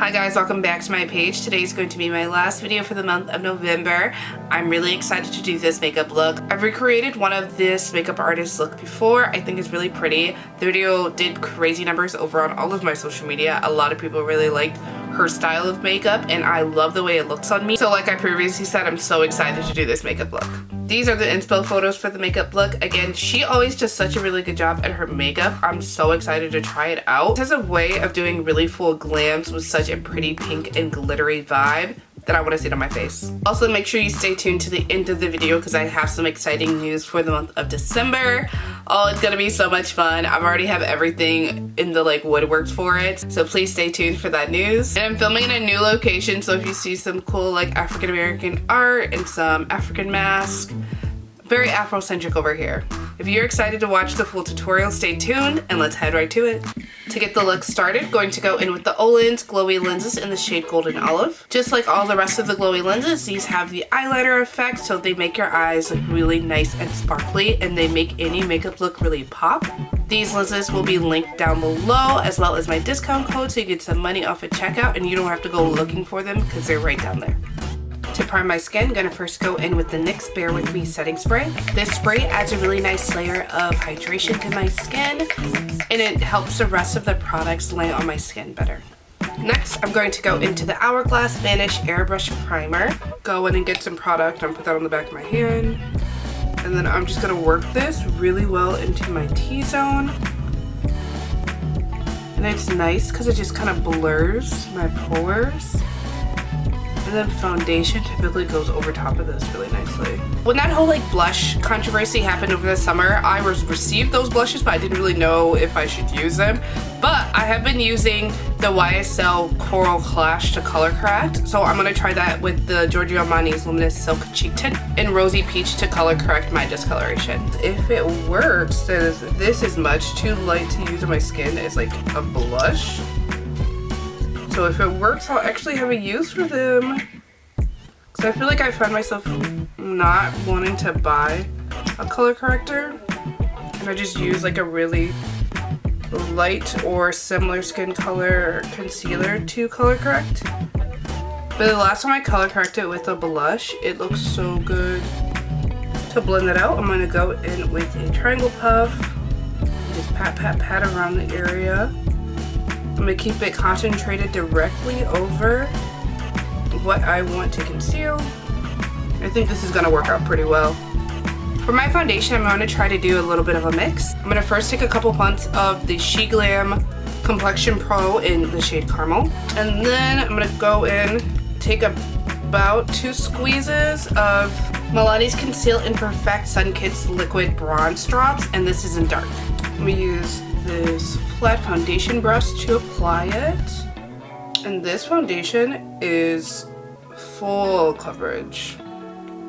Hi guys, welcome back to my page. Today is going to be my last video for the month of November. I'm really excited to do this makeup look. I've recreated one of this makeup artist look before. I think it's really pretty. The video did crazy numbers over on all of my social media. A lot of people really liked her style of makeup and I love the way it looks on me. So like I previously said, I'm so excited to do this makeup look. These are the inspo photos for the makeup look. Again, she always does such a really good job at her makeup. I'm so excited to try it out. It has a way of doing really full glams with such a pretty pink and glittery vibe that I want to see it on my face. Also, make sure you stay tuned to the end of the video because I have some exciting news for the month of December. Oh, it's gonna be so much fun. I've already have everything in the woodworks for it, so please stay tuned for that news. And I'm filming in a new location, so if you see some cool African American art and some African masks, very Afrocentric over here. If you're excited to watch the full tutorial, stay tuned and let's head right to it. To get the look started, going to go in with the OLENS glowy lenses in the shade Golden Olive. Just like all the rest of the glowy lenses, these have the eyeliner effect, so they make your eyes look really nice and sparkly and they make any makeup look really pop. These lenses will be linked down below as well as my discount code so you get some money off at checkout and you don't have to go looking for them because they're right down there. To prime my skin, I'm gonna first go in with the NYX Bare With Me setting spray. This spray adds a really nice layer of hydration to my skin and it helps the rest of the products lay on my skin better. Next, I'm going to go into the Hourglass Vanish Airbrush Primer. Go in and get some product and put that on the back of my hand. And then I'm just gonna work this really well into my T-zone. And it's nice because it just kind of blurs my pores. And then foundation typically goes over top of this really nicely. When that whole blush controversy happened over the summer, I received those blushes, but I didn't really know if I should use them. But I have been using the YSL Coral Clash to color correct, so I'm gonna try that with the Giorgio Armani's Luminous Silk Cheek Tint in Rosy Peach to color correct my discoloration. If it works, then this is much too light to use on my skin as a blush. So if it works, I'll actually have a use for them. Because I feel like I find myself not wanting to buy a color corrector. And I just use a really light or similar skin color concealer to color correct. But the last time I color corrected with a blush, it looks so good. To blend it out, I'm going to go in with a triangle puff. Just pat around the area. I'm going to keep it concentrated directly over what I want to conceal. I think this is going to work out pretty well. For my foundation, I'm going to try to do a little bit of a mix. I'm going to first take a couple pumps of the She Glam Complexion Pro in the shade Caramel. And then I'm going to go in, take about 2 squeezes of Milani's Conceal and Perfect Sun Kids Liquid Bronze Drops, and this is in dark. I'm going to use this flat foundation brush to apply it, and this foundation is full coverage.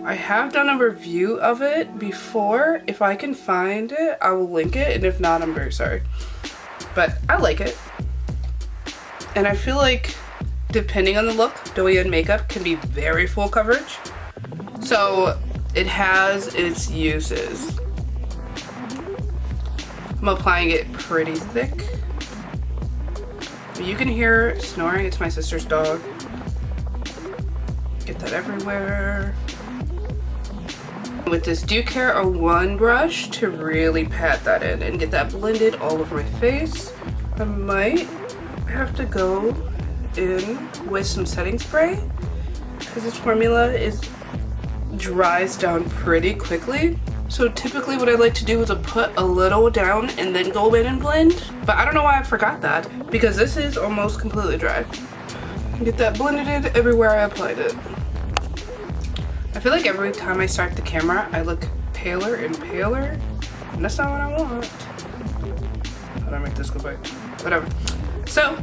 I have done a review of it before. If I can find it, I will link it, and if not, I'm very sorry, but I like it. And I feel like depending on the look, Douyin makeup can be very full coverage, so it has its uses. I'm applying it pretty thick. You can hear snoring, it's my sister's dog. Get that everywhere. With this Dew Care 01 brush to really pat that in and get that blended all over my face. I might have to go in with some setting spray because this formula dries down pretty quickly. So typically what I like to do is put a little down and then go in and blend. But I don't know why I forgot that because this is almost completely dry. Get that blended in everywhere I applied it. I feel like every time I start the camera, I look paler and paler. And that's not what I want. How do I make this go back? Whatever. So,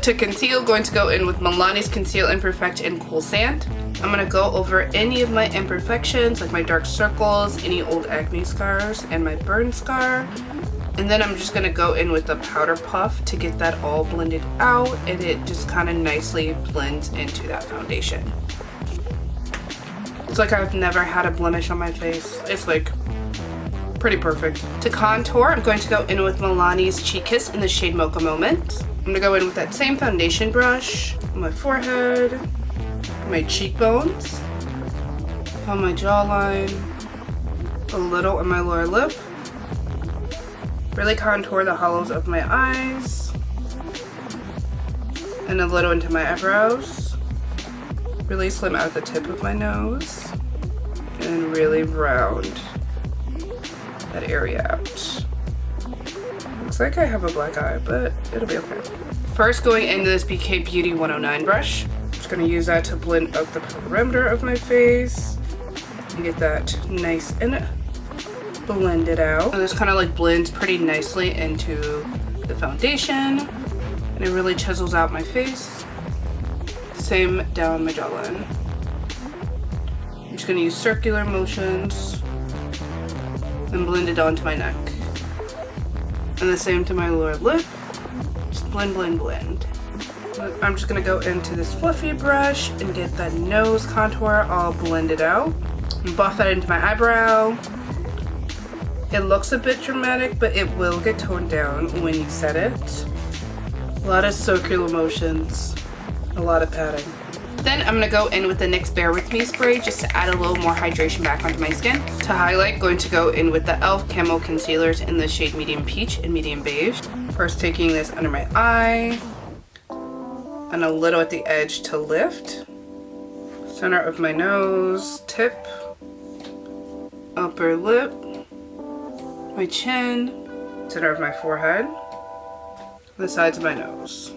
to conceal, going to go in with Milani's Conceal Imperfect in Cool Sand. I'm going to go over any of my imperfections, like my dark circles, any old acne scars, and my burn scar. And then I'm just going to go in with a powder puff to get that all blended out, and it just kind of nicely blends into that foundation. It's like I've never had a blemish on my face. It's pretty perfect. To contour, I'm going to go in with Milani's Cheek Kiss in the shade Mocha Moment. I'm gonna go in with that same foundation brush on my forehead, my cheekbones, on my jawline, a little on my lower lip. Really contour the hollows of my eyes, and a little into my eyebrows. Really slim out the tip of my nose, and really round that area out. Looks like I have a black eye, but it'll be okay. First, going into this BK Beauty 109 brush. I'm just gonna use that to blend out the perimeter of my face and get that nice and blended out. And this kind of like blends pretty nicely into the foundation, and it really chisels out my face. Same down my jawline. I'm just gonna use circular motions and blend it onto my neck. And the same to my lower lip. Just blend, blend, blend. I'm just gonna go into this fluffy brush and get that nose contour all blended out. And buff that into my eyebrow. It looks a bit dramatic, but it will get toned down when you set it. A lot of circular motions, a lot of padding. Then I'm gonna go in with the NYX Bear With Me spray just to add a little more hydration back onto my skin. To highlight, going to go in with the e.l.f. Camo Concealers in the shade Medium Peach and Medium Beige. First taking this under my eye, and a little at the edge to lift. Center of my nose, tip, upper lip, my chin, center of my forehead, the sides of my nose.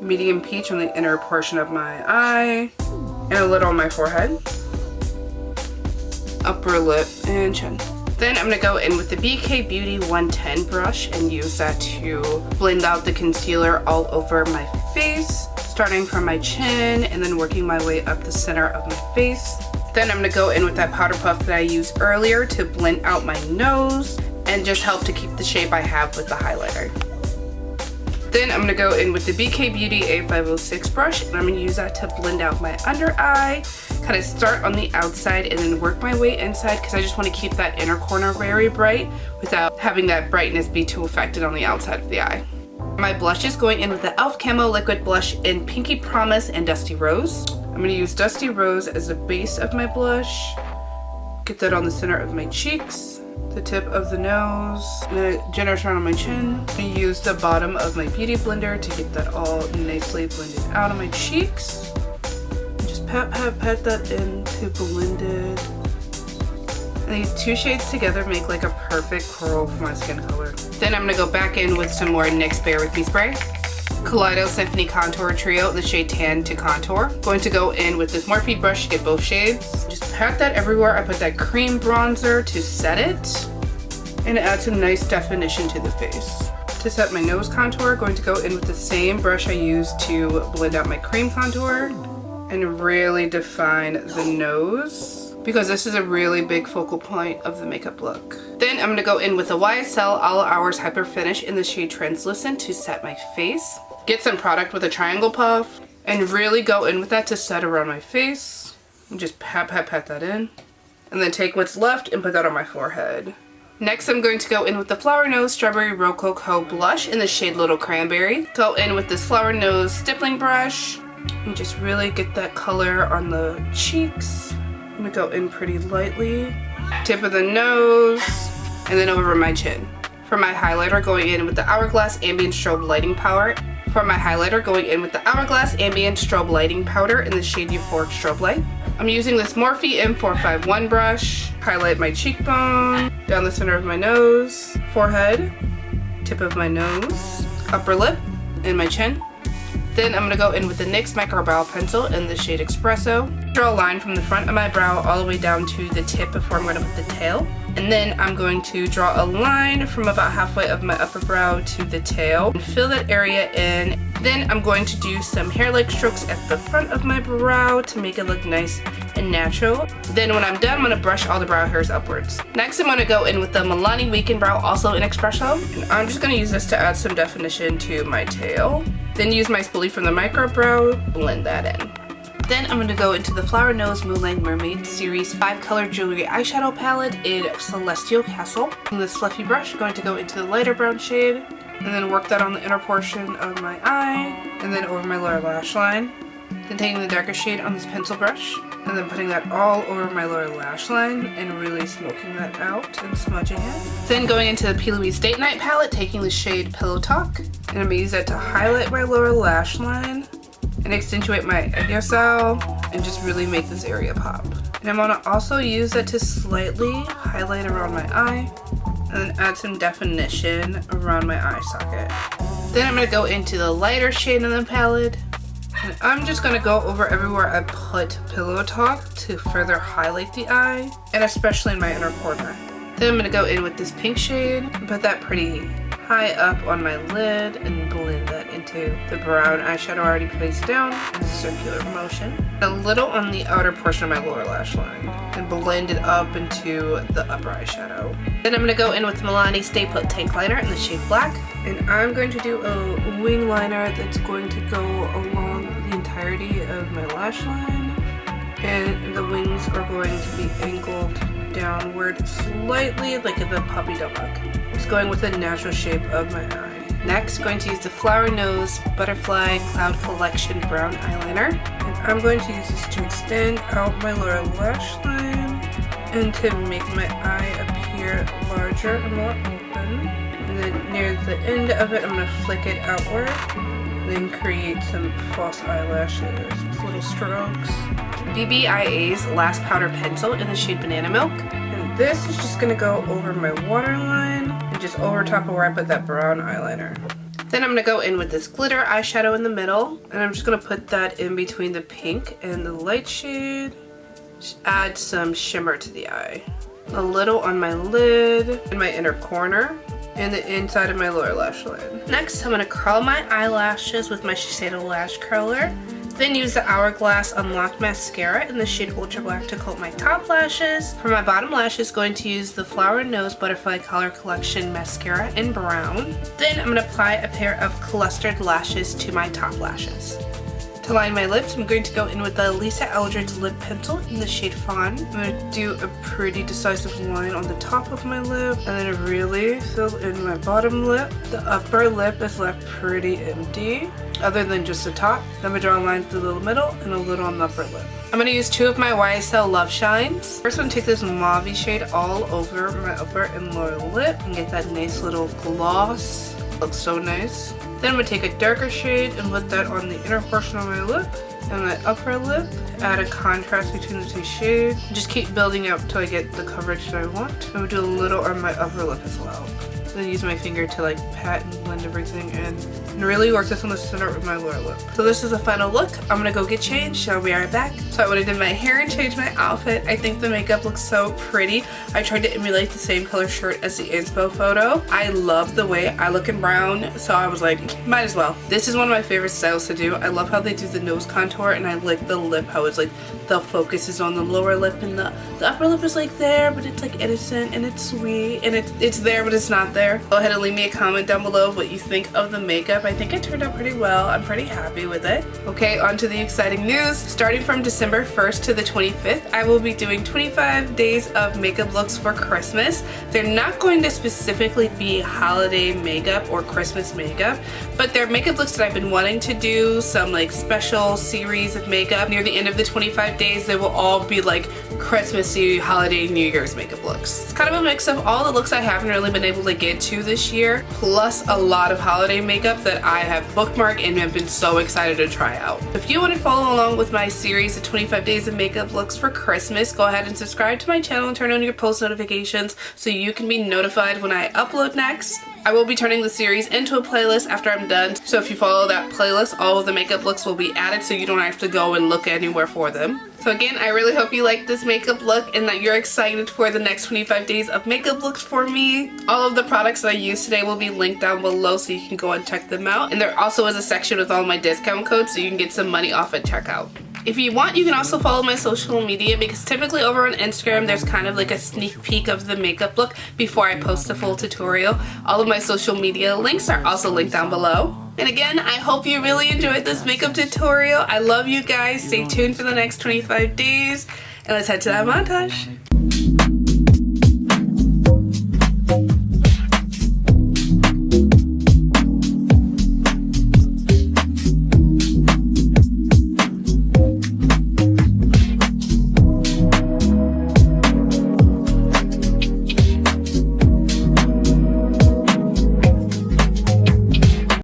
Medium Peach on the inner portion of my eye, and a little on my forehead, upper lip, and chin. Then I'm gonna go in with the BK Beauty 110 brush and use that to blend out the concealer all over my face, starting from my chin and then working my way up the center of my face. Then I'm gonna go in with that powder puff that I used earlier to blend out my nose and just help to keep the shape I have with the highlighter. Then I'm gonna go in with the BK Beauty A506 brush, and I'm gonna use that to blend out my under eye, kind of start on the outside and then work my way inside, because I just want to keep that inner corner very bright without having that brightness be too affected on the outside of the eye. My blush is going in with the e.l.f. Camo Liquid Blush in Pinky Promise and Dusty Rose. I'm gonna use Dusty Rose as the base of my blush, get that on the center of my cheeks, the tip of the nose, and a generous round on my chin. I use the bottom of my beauty blender to get that all nicely blended out on my cheeks. Just pat that in to blend it. And these two shades together make like a perfect curl for my skin color. Then I'm gonna go back in with some more NYX Bear With Me spray. Kaleidos Symphony Contour Trio in the shade Tan to Contour. Going to go in with this Morphe brush to get both shades. Just pat that everywhere. I put that cream bronzer to set it and add some nice definition to the face. To set my nose contour, going to go in with the same brush I used to blend out my cream contour and really define the nose, because this is a really big focal point of the makeup look. Then I'm going to go in with the YSL All Hours Hyper Finish in the shade Translucent to set my face. Get some product with a triangle puff and really go in with that to set around my face. And just pat that in. And then take what's left and put that on my forehead. Next, I'm going to go in with the FlowerKnow Strawberry Rococo Blush in the shade Little Cranberry. Go in with this FlowerKnow stippling brush and just really get that color on the cheeks. I'm gonna go in pretty lightly. Tip of the nose, and then over my chin. For my highlighter, going in with the Hourglass Ambient Strobe Lighting Powder. For my highlighter, going in with the Hourglass Ambient Strobe Lighting Powder in the shade Euphoric Strobe Light. I'm using this Morphe M451 brush. Highlight my cheekbone, down the center of my nose, forehead, tip of my nose, upper lip, and my chin. Then I'm going to go in with the NYX Micro Brow Pencil in the shade Espresso. Draw a line from the front of my brow all the way down to the tip before I'm going to put the tail. And then I'm going to draw a line from about halfway of my upper brow to the tail and fill that area in. Then I'm going to do some hair-like strokes at the front of my brow to make it look nice and natural. Then when I'm done, I'm going to brush all the brow hairs upwards. Next, I'm going to go in with the Milani Weekend Brow, also in Espresso. And I'm just going to use this to add some definition to my tail. Then use my spoolie from the micro brow, blend that in. Then I'm going to go into the FlowerKnow Moonlight Mermaid Series 5 color jewelry eyeshadow palette in Celestial Castle. From this fluffy brush, I'm going to go into the lighter brown shade and then work that on the inner portion of my eye and then over my lower lash line. Then taking the darker shade on this pencil brush and then putting that all over my lower lash line and really smoking that out and smudging it. Then going into the P. Louise Date Night palette, taking the shade Pillow Talk, and I'm going to use that to highlight my lower lash line and accentuate my YESSTYLE and just really make this area pop. And I'm going to also use that to slightly highlight around my eye and then add some definition around my eye socket. Then I'm going to go into the lighter shade in the palette. And I'm just going to go over everywhere I put Pillow Talk to further highlight the eye, and especially in my inner corner. Then I'm going to go in with this pink shade and put that pretty high up on my lid and blend that into the brown eyeshadow I already placed down in a circular motion. A little on the outer portion of my lower lash line and blend it up into the upper eyeshadow. Then I'm going to go in with Milani Stay Put Tank Liner in the shade Black, and I'm going to do a wing liner that's going to go along the entirety of my lash line, and the wings are going to be angled downward slightly like the puppy dog. Just going with the natural shape of my eye. Next, going to use the FlowerKnow Butterfly Cloud Collection Brown Eyeliner. And I'm going to use this to extend out my lower lash line and to make my eye appear larger and more open. And then near the end of it, I'm going to flick it outward. Then create some false eyelashes with little strokes. BBIA's Last Powder Pencil in the shade Banana Milk. And this is just going to go over my waterline and just over top of where I put that brown eyeliner. Then I'm going to go in with this glitter eyeshadow in the middle, and I'm just going to put that in between the pink and the light shade. Just add some shimmer to the eye. A little on my lid and my inner corner, and the inside of my lower lash line. Next, I'm going to curl my eyelashes with my Shiseido Lash Curler. Then use the Hourglass Unlocked Mascara in the shade Ultra Black to coat my top lashes. For my bottom lashes, going to use the FlowerKnow Butterfly Color Collection Mascara in brown. Then I'm going to apply a pair of clustered lashes to my top lashes. To line my lips, I'm going to go in with the Lisa Eldridge Lip Pencil in the shade Fawn. I'm going to do a pretty decisive line on the top of my lip and then really fill in my bottom lip. The upper lip is left pretty empty, other than just the top. Then I'm going to draw a line through the little and a little on the upper lip. I'm going to use two of my YSL Love Shines. First, I'm going to take this mauve shade all over my upper and lower lip and get that nice little gloss. Looks so nice. Then I'm going to take a darker shade and put that on the inner portion of my lip and my upper lip. Add a contrast between the two shades. Just keep building up till I get the coverage that I want. I'm going to do a little on my upper lip as well. Then use my finger to like pat and blend everything in and really work this on the center of my lower lip. So this is the final look. I'm gonna go get changed, so I'll be right back. So I went and did my hair and changed my outfit. I think the makeup looks so pretty. I tried to emulate the same color shirt as the inspo photo. I love the way I look in brown, so I was like, might as well. This is one of my favorite styles to do. I love how they do the nose contour, and I like the lip, how it's like the focus is on the lower lip and the upper lip is like there, but it's like innocent and it's sweet and it's there but it's not there. Go ahead and leave me a comment down below what you think of the makeup. I think it turned out pretty well. I'm pretty happy with it. Okay, on to the exciting news. Starting from December 1st to the 25th, I will be doing 25 days of makeup looks for Christmas. They're not going to specifically be holiday makeup or Christmas makeup, but they're makeup looks that I've been wanting to do, some like special series of makeup. Near the end of the 25 days, they will all be like Christmassy, holiday, New Year's makeup looks. It's kind of a mix of all the looks I haven't really been able to get to this year, plus a lot of holiday makeup that I have bookmarked and have been so excited to try out. If you want to follow along with my series of 25 days of makeup looks for Christmas, go ahead and subscribe to my channel and turn on your post notifications so you can be notified when I upload next. I will be turning the series into a playlist after I'm done, so if you follow that playlist, all of the makeup looks will be added so you don't have to go and look anywhere for them. So again, I really hope you like this makeup look and that you're excited for the next 25 days of makeup looks for me. All of the products that I used today will be linked down below so you can go and check them out. And there also is a section with all my discount codes so you can get some money off at checkout. If you want, you can also follow my social media, because typically over on Instagram there's kind of like a sneak peek of the makeup look before I post a full tutorial. All of my social media links are also linked down below. And again, I hope you really enjoyed this makeup tutorial. I love you guys. Stay tuned for the next 25 days, and let's head to that montage.